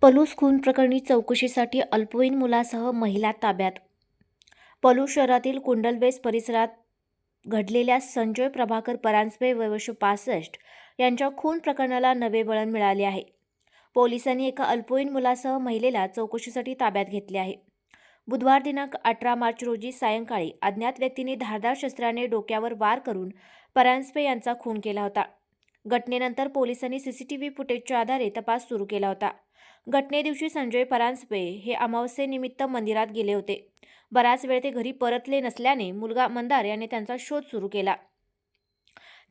पलूस खून प्रकरणी चौकशीसाठी अल्पवयीन मुलासह महिला ताब्यात. पलूस शहरातील कुंडलवेस परिसरात घडलेल्या संजय प्रभाकर परांजपे वय वर्ष 65 यांच्या खून प्रकरणाला नवे वळण मिळाले आहे. पोलिसांनी एका अल्पवयीन मुलासह महिलेला चौकशीसाठी ताब्यात घेतले आहे. बुधवार दिनांक 18 मार्च रोजी सायंकाळी अज्ञात व्यक्तीने धारदार शस्त्राने डोक्यावर वार करून परांजपे यांचा खून केला होता. घटनेनंतर पोलिसांनी सीसीटीव्ही फुटेजच्या आधारे तपास सुरू केला होता. घटनेदिवशी संजय परांजपे हे अमावस्येनिमित्त मंदिरात गेले होते. बराच वेळ ते घरी परतले नसल्याने मुलगा मंदार याने त्यांचा शोध सुरू केला.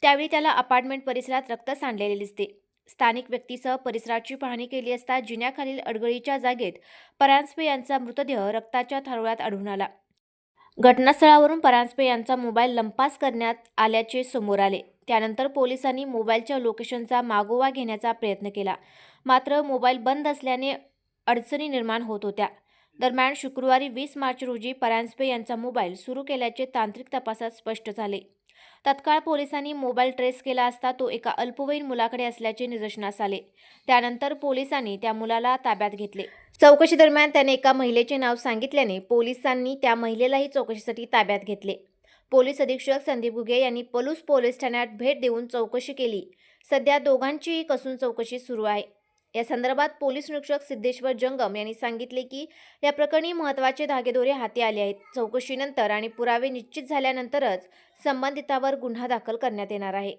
त्यावेळी त्याला अपार्टमेंट परिसरात रक्त सांडलेले दिसते. स्थानिक व्यक्तीसह परिसराची पाहणी केली असता जिन्याखालील अडगळीच्या जागेत परांजपे यांचा मृतदेह रक्ताच्या थारोळ्यात आढळून आला. घटनास्थळावरून परांजपे यांचा मोबाईल लंपास करण्यात आल्याचे समोर आले. त्यानंतर पोलिसांनी मोबाईलच्या लोकेशनचा मागोवा घेण्याचा प्रयत्न केला, मात्र मोबाईल बंद असल्याने अडचणी निर्माण होत होत्या. दरम्यान शुक्रवारी 20 मार्च रोजी परांजपे यांचा मोबाईल सुरू केल्याचे तांत्रिक तपासात स्पष्ट झाले. तत्काळ पोलिसांनी मोबाईल ट्रेस केला असता तो एका अल्पवयीन मुलाकडे असल्याचे निदर्शनास आले. त्यानंतर पोलिसांनी त्या मुलाला ताब्यात घेतले. चौकशी दरम्यान त्याने एका महिलेचे नाव सांगितल्याने पोलिसांनी त्या महिलेलाही चौकशीसाठी ताब्यात घेतले. पोलीस अधीक्षक संदीप घुगे यांनी पलूस पोलीस ठाण्यात भेट देऊन चौकशी केली. सध्या दोघांचीही कसून चौकशी सुरू आहे. या संदर्भात पोलीस निरीक्षक सिद्धेश्वर जंगम यांनी सांगितले की या प्रकरणी महत्त्वाचे धागेदोरे हाती आले आहेत. चौकशीनंतर आणि पुरावे निश्चित झाल्यानंतरच संबंधितावर गुन्हा दाखल करण्यात येणार आहे.